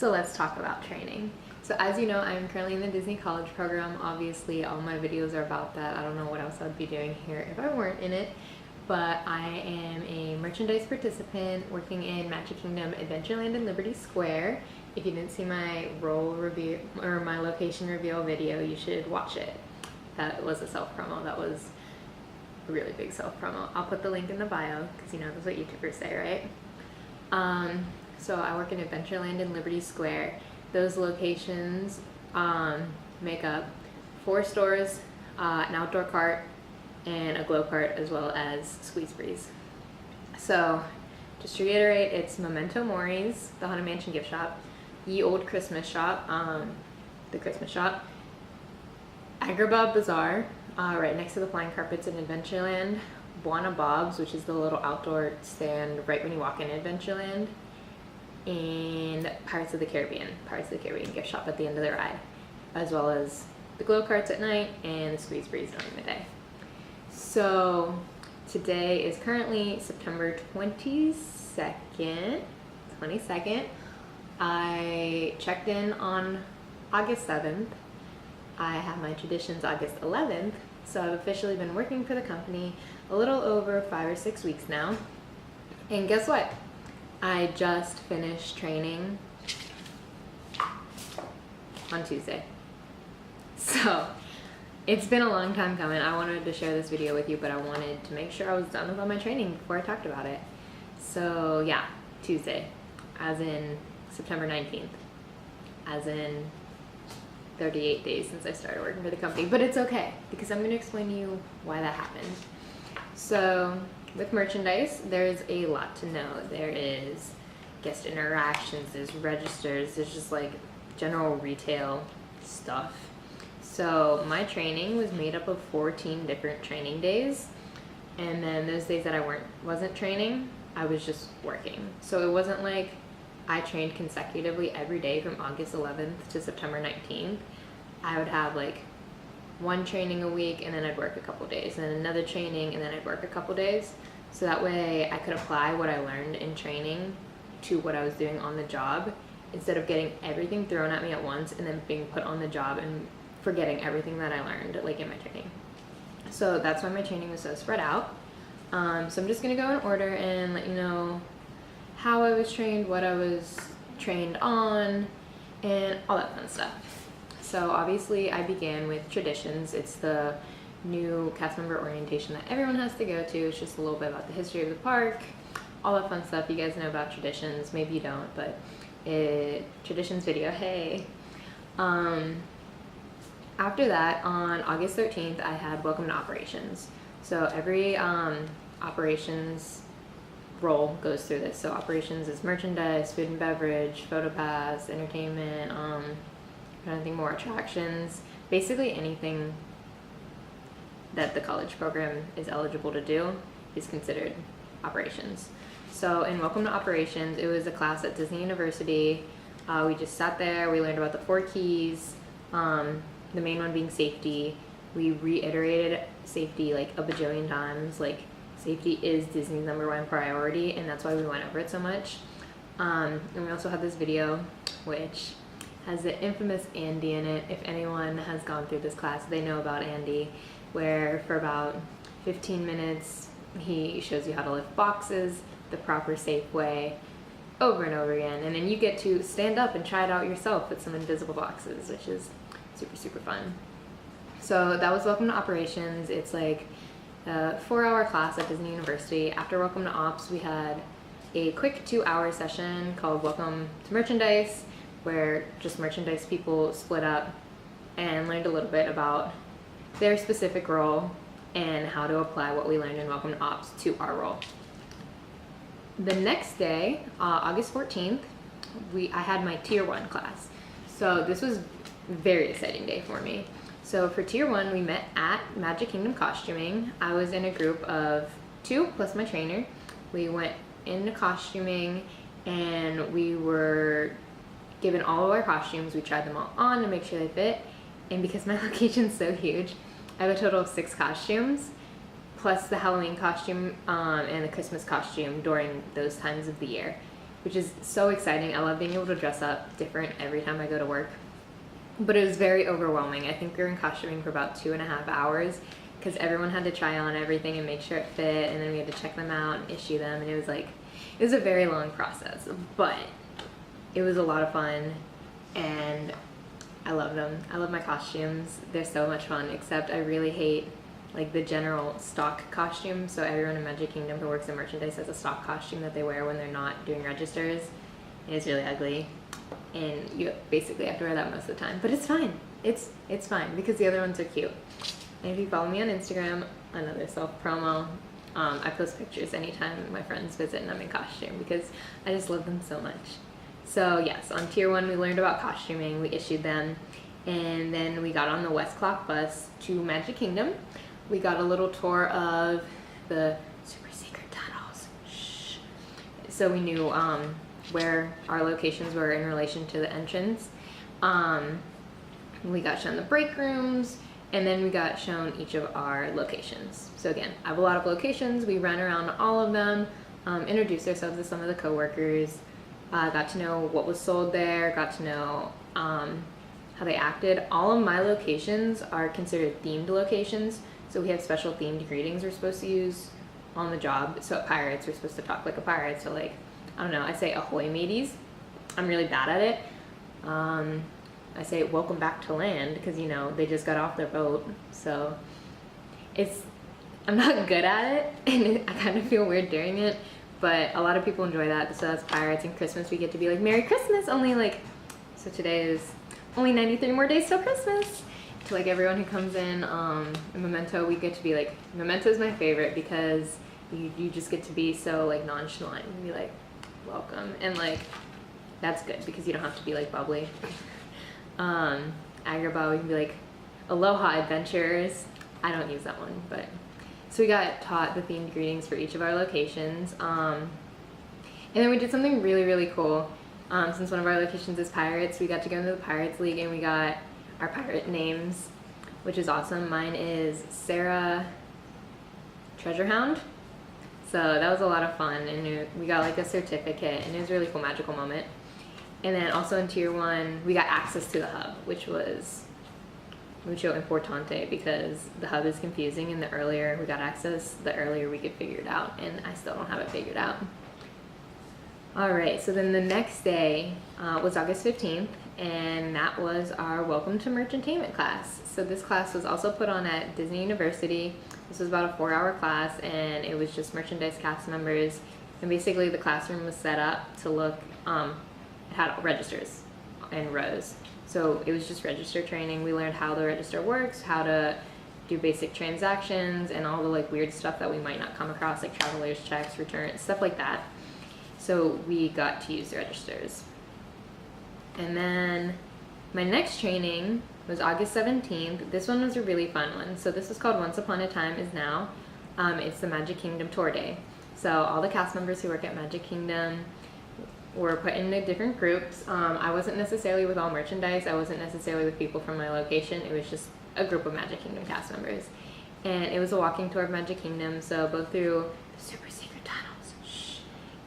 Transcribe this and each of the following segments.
So let's talk about training. So as you know, I'm currently in the Disney College program. Obviously, all my videos are about that. I don't know what else I'd be doing here if I weren't in it. But I am a merchandise participant working in Magic Kingdom, Adventureland, and Liberty Square. If you didn't see my role review or my location reveal video, you should watch it. That was a self-promo. That was a really big self-promo. I'll put the link in the bio because you know that's what YouTubers say, right? So I work in Adventureland and Liberty Square. Those locations make up 4 stores, an outdoor cart, and a glow cart, as well as Squeeze Breeze. So just to reiterate, it's Memento Mori's, the Haunted Mansion gift shop, Ye Old Christmas shop, the Christmas shop, Agrabah Bazaar, right next to the flying carpets in Adventureland, Buona Bob's, which is the little outdoor stand right when you walk in Adventureland, and Pirates of the Caribbean gift shop at the end of the ride, as well as the glow carts at night and the Squeeze Breeze during the day. So today is currently September 22nd. I checked in on August 7th. I have my traditions August 11th. So I've officially been working for the company a little over 5 or 6 weeks now. And guess what? I just finished training on Tuesday. So it's been a long time coming. I wanted to share this video with you, but I wanted to make sure I was done with all my training before I talked about it. So yeah, Tuesday, as in September 19th, as in 38 days since I started working for the company, but it's okay because I'm going to explain to you why that happened. So with merchandise, there's a lot to know. There is guest interactions, there's registers, there's just like general retail stuff. So my training was made up of 14 different training days, and then those days that I wasn't training, I was just working. So it wasn't like I trained consecutively every day from August 11th to September 19th. I would have like one training a week, and then I'd work a couple days, and then another training, and then I'd work a couple days. So that way I could apply what I learned in training to what I was doing on the job, instead of getting everything thrown at me at once and then being put on the job and forgetting everything that I learned like in my training. So that's why my training was so spread out. So I'm just gonna go in order and let you know how I was trained, what I was trained on, and all that fun stuff. So obviously I began with traditions. It's the new cast member orientation that everyone has to go to. It's just a little bit about the history of the park, all that fun stuff. You guys know about traditions, maybe you don't, but traditions video, hey. After that, on August 13th, I had Welcome to Operations. So every operations role goes through this. So operations is merchandise, food and beverage, photo pass, entertainment, anything more, attractions, basically anything that the college program is eligible to do is considered operations. So in Welcome to Operations, it was a class at Disney University. We just sat there, we learned about the 4 keys, the main one being safety. We reiterated safety like a bajillion times. Like, safety is Disney's #1 priority, and that's why we went over it so much. And we also have this video which has the infamous Andy in it. If anyone has gone through this class, they know about Andy, where for about 15 minutes he shows you how to lift boxes the proper safe way over and over again, and then you get to stand up and try it out yourself with some invisible boxes, which is super fun. So that was Welcome to Operations. It's like a 4-hour class at Disney University. After Welcome to Ops, we had a quick 2-hour session called Welcome to Merchandise, where just merchandise people split up and learned a little bit about their specific role and how to apply what we learned in Welcome to Ops to our role. The next day, August 14th, I had my Tier 1 class. So this was a very exciting day for me. So for Tier 1, we met at Magic Kingdom Costuming. I was in a group of 2 plus my trainer. We went into costuming and we were given all of our costumes. We tried them all on to make sure they fit. And because my location's so huge, I have a total of 6 costumes, plus the Halloween costume and the Christmas costume during those times of the year. which is so exciting. I love being able to dress up different every time I go to work. But it was very overwhelming. I think we were in costuming for about 2.5 hours because everyone had to try on everything and make sure it fit, and then we had to check them out and issue them, and it was a very long process, but it was a lot of fun, and I love them. I love my costumes. They're so much fun, except I really hate like the general stock costume. So everyone in Magic Kingdom who works in merchandise has a stock costume that they wear when they're not doing registers, and it's really ugly, and you basically have to wear that most of the time, but it's fine. It's fine because the other ones are cute. And if you follow me on Instagram, another self-promo, I post pictures anytime my friends visit and I'm in costume because I just love them so much. So yes, on Tier 1 we learned about costuming, we issued them, and then we got on the West Clock bus to Magic Kingdom. We got a little tour of the super secret tunnels. Shh. So we knew where our locations were in relation to the entrance. We got shown the break rooms, and then we got shown each of our locations. So again, I have a lot of locations. We ran around all of them, introduced ourselves to some of the co-workers, got to know what was sold there, got to know how they acted. All of my locations are considered themed locations, so we have special themed greetings we're supposed to use on the job. So at Pirates, we're supposed to talk like a pirate. So like, I don't know, I say ahoy mateys. I'm really bad at it. I say welcome back to land because, you know, they just got off their boat. So I'm not good at it, and I kind of feel weird doing it, but a lot of people enjoy that. So that's Pirates. And Christmas, we get to be like, Merry Christmas, so today is only 93 more days till Christmas. To like everyone who comes in Memento, we get to be like, Memento is my favorite because you just get to be so like nonchalant and be like, welcome, and like that's good because you don't have to be like bubbly. Agrabah, we can be like, aloha adventures. I don't use that one, but so we got taught the themed greetings for each of our locations, and then we did something really, really cool. Since one of our locations is Pirates, we got to go into the Pirates League and we got our pirate names, which is awesome. Mine is Sarah Treasurehound. So that was a lot of fun, and we got like a certificate, and it was a really cool magical moment. And then also in Tier 1, we got access to the hub, which was mucho importante because the hub is confusing, and the earlier we got access, the earlier we could figure it out, and I still don't have it figured out. Alright, so then the next day was August 15th, and that was our Welcome to Merchantainment class. So this class was also put on at Disney University. This was about a 4-hour class, and it was just merchandise cast members, and basically the classroom was set up to look, it had registers and rows. So it was just register training. We learned how the register works, how to do basic transactions, and all the like weird stuff that we might not come across, like traveler's checks, returns, stuff like that. So we got to use the registers. And then my next training was August 17th. This one was a really fun one. So this was called Once Upon a Time Is Now. It's the Magic Kingdom Tour Day. So all the cast members who work at Magic Kingdom were put into different groups. I wasn't necessarily with all merchandise. I wasn't necessarily with people from my location. It was just a group of Magic Kingdom cast members. And it was a walking tour of Magic Kingdom. So both through the super secret tunnels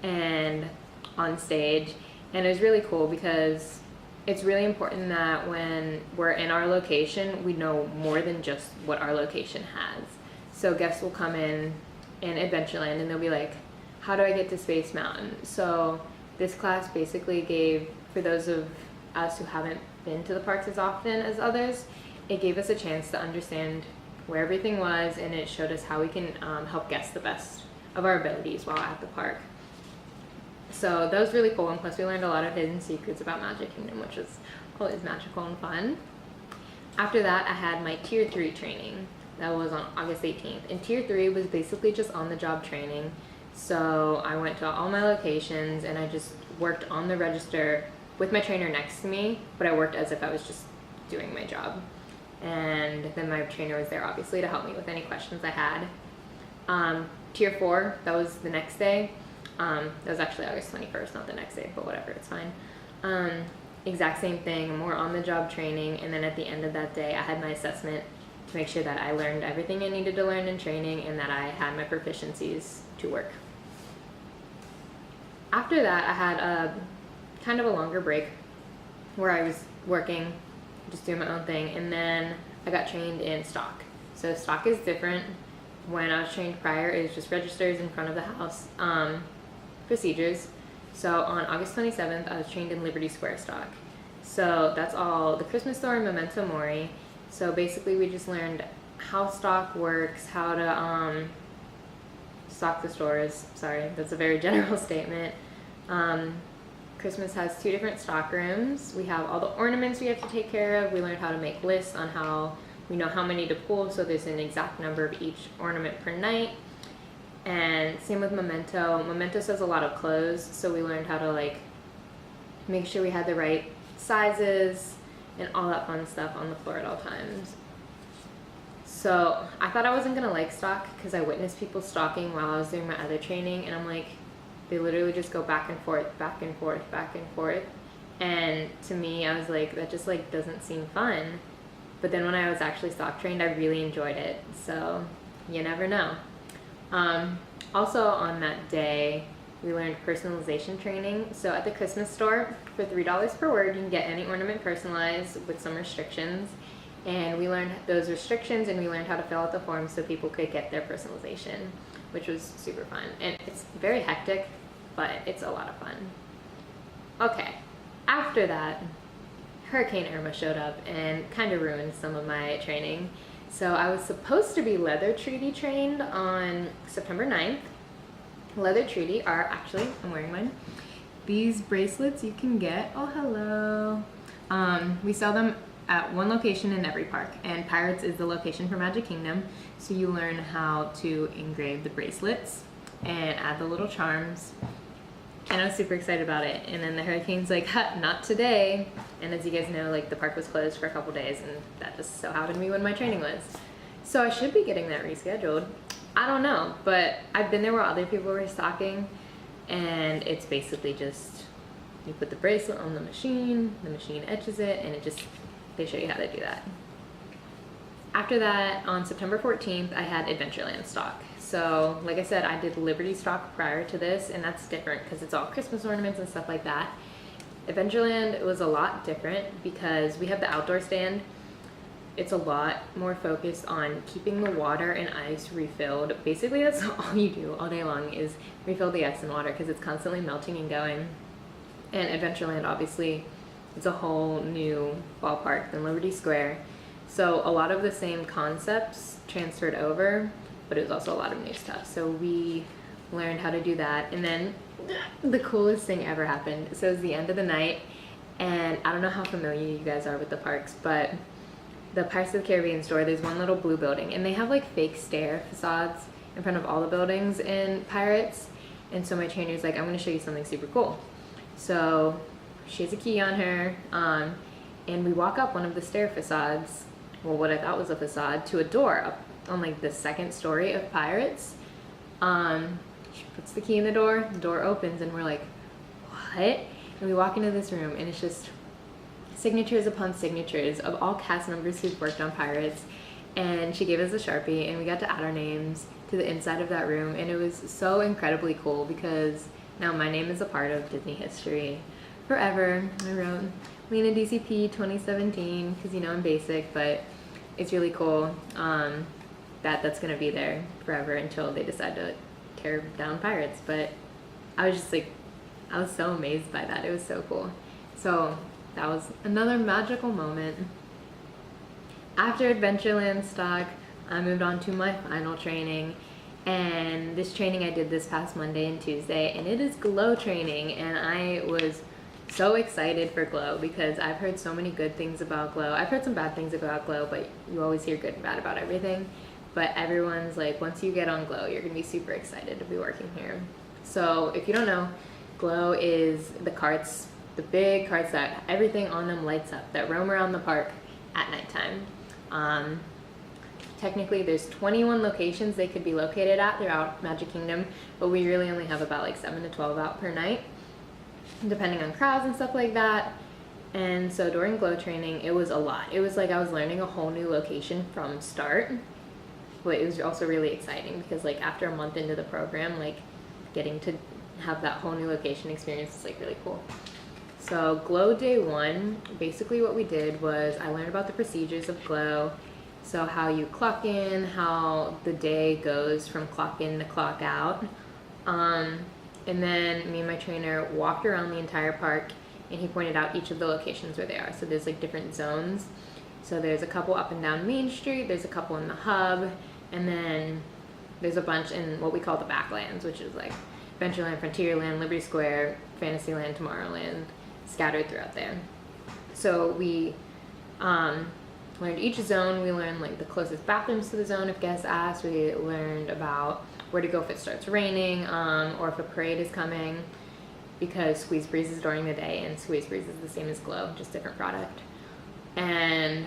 and on stage. And it was really cool because it's really important that when we're in our location, we know more than just what our location has. So guests will come in Adventureland and they'll be like, how do I get to Space Mountain? So this class basically gave, for those of us who haven't been to the parks as often as others, it gave us a chance to understand where everything was, and it showed us how we can help guests the best of our abilities while at the park. So that was really cool, and plus we learned a lot of hidden secrets about Magic Kingdom, which was always magical and fun. After that, I had my Tier 3 training. That was on August 18th. And Tier 3 was basically just on-the-job training. So I went to all my locations and I just worked on the register with my trainer next to me, but I worked as if I was just doing my job. And then my trainer was there, obviously, to help me with any questions I had. Tier 4, that was the next day. That was actually August 21st, not the next day, but whatever, it's fine. Exact same thing, more on-the-job training, and then at the end of that day, I had my assessment to make sure that I learned everything I needed to learn in training and that I had my proficiencies to work. After that, I had a kind of a longer break where I was working, just doing my own thing, and then I got trained in stock. So stock is different. When I was trained prior, it was just registers in front of the house, procedures. So on August 27th, I was trained in Liberty Square stock. So that's all the Christmas store and Memento Mori. So basically we just learned how stock works, how to stock the stores. Sorry, that's a very general statement. Christmas has 2 different stock rooms. We have all the ornaments we have to take care of. We learned how to make lists on how we know how many to pull, so there's an exact number of each ornament per night. And same with Memento. Memento says a lot of clothes, so we learned how to like make sure we had the right sizes and all that fun stuff on the floor at all times. So I thought I wasn't gonna like stock because I witnessed people stalking while I was doing my other training, and I'm like, they literally just go back and forth, back and forth, back and forth. And to me, I was like, that just like doesn't seem fun. But then when I was actually stock trained, I really enjoyed it. So you never know. Also on that day, we learned personalization training. So at the Christmas store, for $3 per word, you can get any ornament personalized with some restrictions. And we learned those restrictions, and we learned how to fill out the forms so people could get their personalization, which was super fun. And it's very hectic, but it's a lot of fun. Okay, after that, Hurricane Irma showed up and kind of ruined some of my training. So I was supposed to be leather treaty trained on September 9th. Leather treaty are actually, I'm wearing mine, these bracelets you can get. Oh, hello. We sell them at one location in every park, and Pirates is the location for Magic Kingdom. So you learn how to engrave the bracelets and add the little charms. And I was super excited about it. And then the hurricane's like, not today. And as you guys know, like the park was closed for a couple days, and that just so happened to be when my training was. So I should be getting that rescheduled. I don't know, but I've been there where other people were stocking, and it's basically just, you put the bracelet on the machine etches it, and it just, they show you how to do that. After that, on September 14th, I had Adventureland stock. So, like I said, I did Liberty stock prior to this, and that's different because it's all Christmas ornaments and stuff like that. Adventureland was a lot different because we have the outdoor stand. It's a lot more focused on keeping the water and ice refilled. Basically, that's all you do all day long is refill the ice and water because it's constantly melting and going. And Adventureland, obviously, it's a whole new ballpark than Liberty Square. So a lot of the same concepts transferred over, but it was also a lot of new stuff. So we learned how to do that. And then the coolest thing ever happened. So it was the end of the night, and I don't know how familiar you guys are with the parks, but the Pirates of the Caribbean store, there's one little blue building, and they have like fake stair facades in front of all the buildings in Pirates. And so my trainer's like, I'm gonna show you something super cool. So she has a key on her, and we walk up one of the stair facades, well, what I thought was a facade, to a door up on like the 2nd story of Pirates. She puts the key in the door opens, and we're like, what? And we walk into this room, and it's just signatures upon signatures of all cast members who've worked on Pirates. And she gave us a Sharpie, and we got to add our names to the inside of that room, and it was so incredibly cool because now my name is a part of Disney history forever. I wrote Lena DCP 2017 because, you know, I'm basic, but it's really cool that's gonna be there forever until they decide to tear down Pirates. But I was just like, I was so amazed by that. It was so cool. So that was another magical moment. After Adventureland stock, I moved on to my final training, and this training I did this past Monday and Tuesday, and it is glow training, and I was so excited for glow because I've heard so many good things about glow. I've heard some bad things about glow, but you always hear good and bad about everything. But everyone's like, once you get on glow, you're gonna be super excited to be working here. So if you don't know, glow is the carts, the big carts that everything on them lights up, that roam around the park at nighttime. Technically there's 21 locations they could be located at throughout Magic Kingdom, but we really only have about like 7 to 12 out per night, depending on crowds and stuff like that. And so during glow training, it was a lot. It was like I was learning a whole new location from start, but it was also really exciting because like after a month into the program, like getting to have that whole new location experience is like really cool. So Glow day 1, basically what we did was I learned about the procedures of Glow. So how you clock in, how the day goes from clock in to clock out. And then me and my trainer walked around the entire park, and he pointed out each of the locations where they are. So there's like different zones. So there's a couple up and down Main Street, there's a couple in the hub, and then there's a bunch in what we call the backlands, which is like Adventureland, Frontierland, Liberty Square, Fantasyland, Tomorrowland, scattered throughout there. So we learned each zone. We learned like the closest bathrooms to the zone if guests asked. We learned about where to go if it starts raining, or if a parade is coming, because Squeeze Breeze is during the day, and Squeeze Breeze is the same as Glow, just different product. And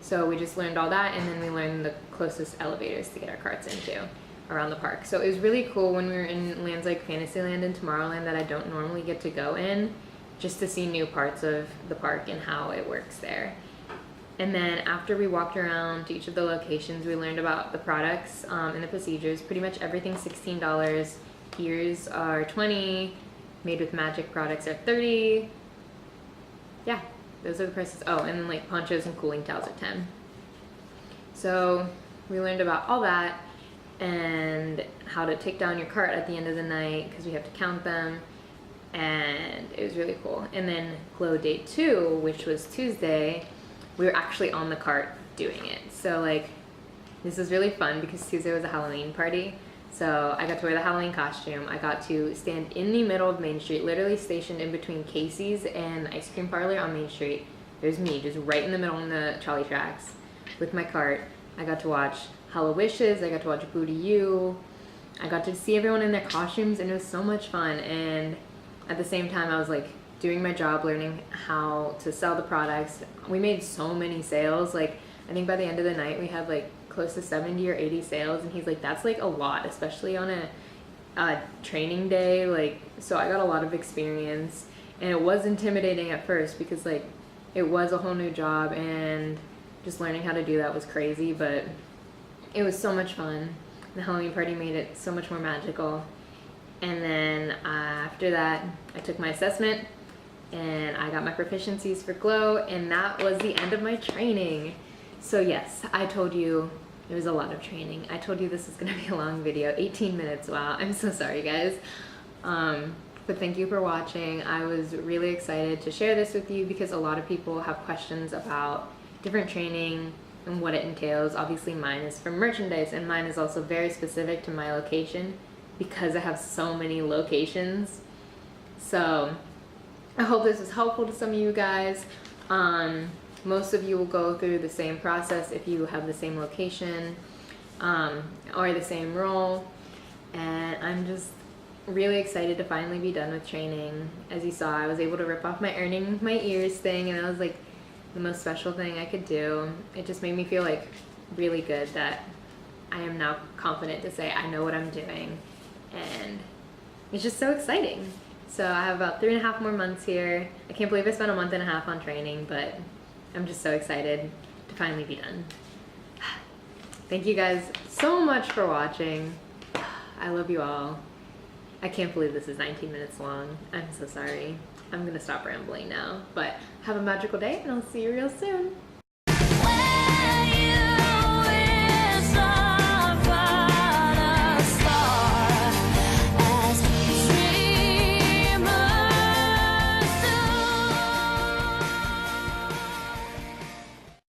so we just learned all that, and then we learned the closest elevators to get our carts into around the park. So it was really cool when we were in lands like Fantasyland and Tomorrowland that I don't normally get to go in, just to see new parts of the park and how it works there. And then after we walked around to each of the locations, we learned about the products and the procedures. Pretty much everything's $16. Ears are $20. Made with Magic products are $30. Yeah, those are the prices. Oh, and then like ponchos and cooling towels are $10. So we learned about all that and how to take down your cart at the end of the night, because we have to count them. And it was really cool. And then Glow day 2, which was Tuesday, we were actually on the cart doing it. So like, this was really fun because Tuesday was a Halloween party. So I got to wear the Halloween costume. I got to stand in the middle of Main Street, literally stationed in between Casey's and the ice cream parlor on Main Street. There's me, just right in the middle in the trolley tracks with my cart. I got to watch Hallowishes, I got to watch Boo to You. I got to see everyone in their costumes, and it was so much fun. And at the same time, I was like doing my job, learning how to sell the products. We made so many sales. Like, I think by the end of the night, we had like close to 70 or 80 sales, and he's like, that's like a lot, especially on a training day. Like, so I got a lot of experience, and it was intimidating at first because like it was a whole new job, and just learning how to do that was crazy, but it was so much fun. The Halloween party made it so much more magical. And then after that, I took my assessment and I got my proficiencies for Glow, and that was the end of my training. So yes, I told you it was a lot of training. I told you this is gonna be a long video, 18 minutes, wow. I'm so sorry, guys. But thank you for watching. I was really excited to share this with you because a lot of people have questions about different training and what it entails. Obviously mine is for merchandise, and mine is also very specific to my location because I have so many locations. So I hope this was helpful to some of you guys. Most of you will go through the same process if you have the same location or the same role. And I'm just really excited to finally be done with training. As you saw, I was able to rip off my earning my ears thing, and that was like the most special thing I could do. It just made me feel like really good that I am now confident to say I know what I'm doing, and it's just so exciting. So I have about 3.5 more months here. I can't believe I spent a month and a half on training, but I'm just so excited to finally be done. Thank you guys so much for watching. I love you all. I can't believe this is 19 minutes long. I'm so sorry. I'm gonna stop rambling now, but have a magical day, and I'll see you real soon.